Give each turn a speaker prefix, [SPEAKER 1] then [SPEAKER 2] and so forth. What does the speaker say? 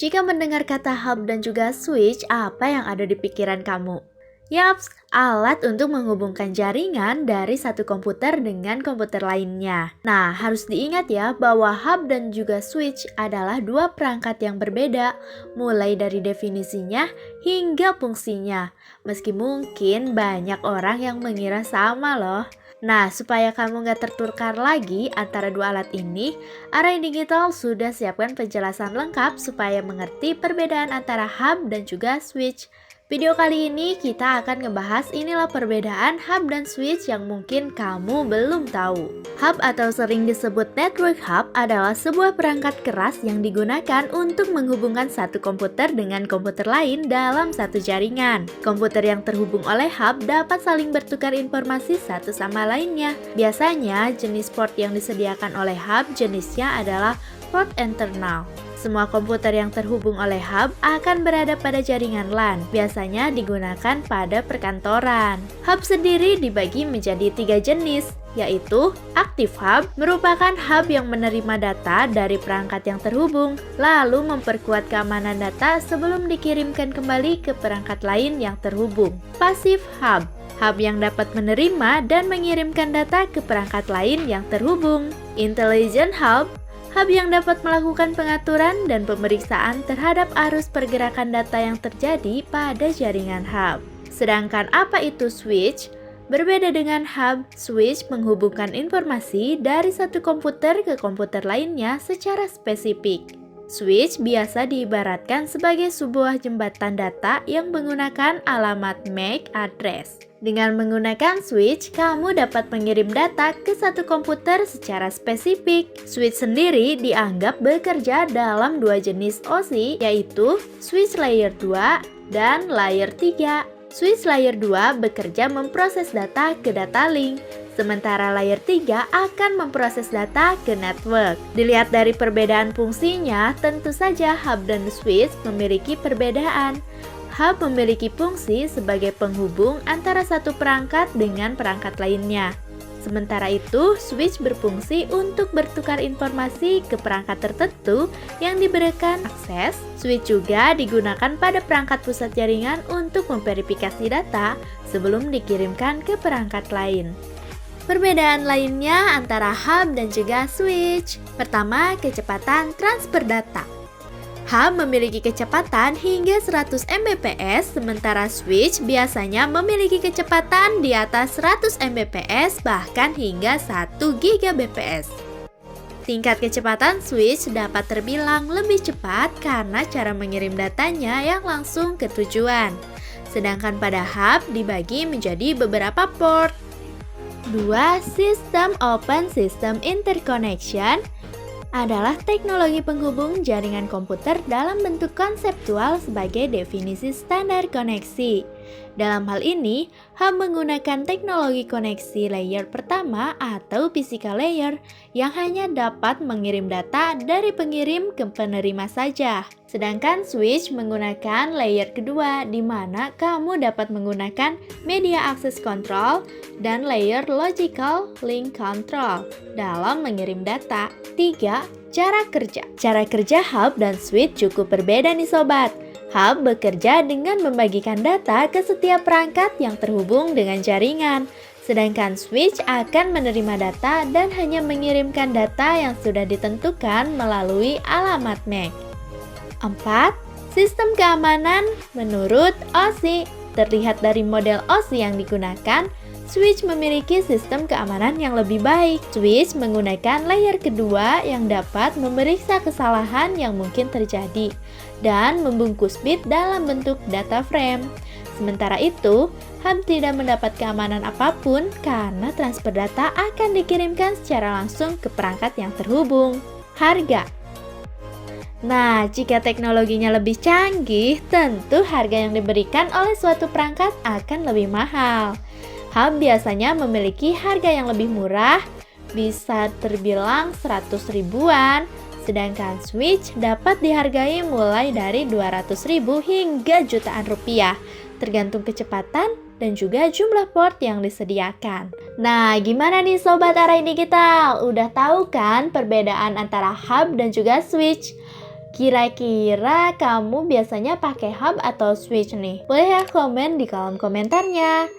[SPEAKER 1] Jika mendengar kata hub dan juga switch, apa yang ada di pikiran kamu? Yaps, alat untuk menghubungkan jaringan dari satu komputer dengan komputer lainnya. Nah, harus diingat ya bahwa hub dan juga switch adalah dua perangkat yang berbeda, mulai dari definisinya hingga fungsinya. Meski mungkin banyak orang yang mengira sama loh. Nah, supaya kamu nggak tertukar lagi antara dua alat ini, Array Digital sudah siapkan penjelasan lengkap supaya mengerti perbedaan antara hub dan juga switch. Video kali ini kita akan ngebahas inilah perbedaan hub dan switch yang mungkin kamu belum tahu. Hub atau sering disebut network hub adalah sebuah perangkat keras yang digunakan untuk menghubungkan satu komputer dengan komputer lain dalam satu jaringan. Komputer yang terhubung oleh hub dapat saling bertukar informasi satu sama lainnya. Biasanya jenis port yang disediakan oleh hub jenisnya adalah port internal. Semua komputer yang terhubung oleh hub akan berada pada jaringan LAN, biasanya digunakan pada perkantoran. Hub sendiri dibagi menjadi 3 jenis, yaitu Active Hub, merupakan hub yang menerima data dari perangkat yang terhubung, lalu memperkuat keamanan data sebelum dikirimkan kembali ke perangkat lain yang terhubung. Passive Hub, hub yang dapat menerima dan mengirimkan data ke perangkat lain yang terhubung. Intelligent Hub, hub yang dapat melakukan pengaturan dan pemeriksaan terhadap arus pergerakan data yang terjadi pada jaringan hub. Sedangkan apa itu switch? Berbeda dengan hub, switch menghubungkan informasi dari satu komputer ke komputer lainnya secara spesifik. Switch biasa diibaratkan sebagai sebuah jembatan data yang menggunakan alamat MAC address. Dengan menggunakan switch, kamu dapat mengirim data ke satu komputer secara spesifik. Switch sendiri dianggap bekerja dalam dua jenis OSI, yaitu switch layer 2 dan layer 3. Switch layer 2 bekerja memproses data ke data link, sementara layer 3 akan memproses data ke network. Dilihat dari perbedaan fungsinya, tentu saja hub dan switch memiliki perbedaan. Hub memiliki fungsi sebagai penghubung antara satu perangkat dengan perangkat lainnya. Sementara itu, switch berfungsi untuk bertukar informasi ke perangkat tertentu yang diberikan akses. Switch juga digunakan pada perangkat pusat jaringan untuk memverifikasi data sebelum dikirimkan ke perangkat lain. Perbedaan lainnya antara hub dan juga switch. Pertama, kecepatan transfer data. Hub memiliki kecepatan hingga 100 Mbps, sementara switch biasanya memiliki kecepatan di atas 100 Mbps bahkan hingga 1 Gbps. Tingkat kecepatan switch dapat terbilang lebih cepat karena cara mengirim datanya yang langsung ke tujuan. Sedangkan pada hub dibagi menjadi beberapa port. 2. Sistem Open System Interconnection adalah teknologi penghubung jaringan komputer dalam bentuk konseptual sebagai definisi standar koneksi. Dalam hal ini, hub menggunakan teknologi koneksi layer pertama atau physical layer yang hanya dapat mengirim data dari pengirim ke penerima saja. Sedangkan switch menggunakan layer kedua di mana kamu dapat menggunakan media access control dan layer logical link control dalam mengirim data. 3. Cara kerja. Cara kerja hub dan switch cukup berbeda nih sobat. Hub bekerja dengan membagikan data ke setiap perangkat yang terhubung dengan jaringan. Sedangkan switch akan menerima data dan hanya mengirimkan data yang sudah ditentukan melalui alamat MAC. 4. Sistem keamanan menurut OSI. Terlihat dari model OSI yang digunakan, switch memiliki sistem keamanan yang lebih baik. Switch menggunakan layer kedua yang dapat memeriksa kesalahan yang mungkin terjadi dan membungkus bit dalam bentuk data frame. Sementara itu, hub tidak mendapat keamanan apapun karena transfer data akan dikirimkan secara langsung ke perangkat yang terhubung. Harga. Nah, jika teknologinya lebih canggih, tentu harga yang diberikan oleh suatu perangkat akan lebih mahal. Hub biasanya memiliki harga yang lebih murah, bisa terbilang 100 ribuan, sedangkan switch dapat dihargai mulai dari 200.000 hingga jutaan rupiah, tergantung kecepatan dan juga jumlah port yang disediakan. Nah, gimana nih Sobat Array Digital? Udah tahu kan perbedaan antara hub dan juga switch? Kira-kira kamu biasanya pakai hub atau switch nih? Boleh ya komen di kolom komentarnya.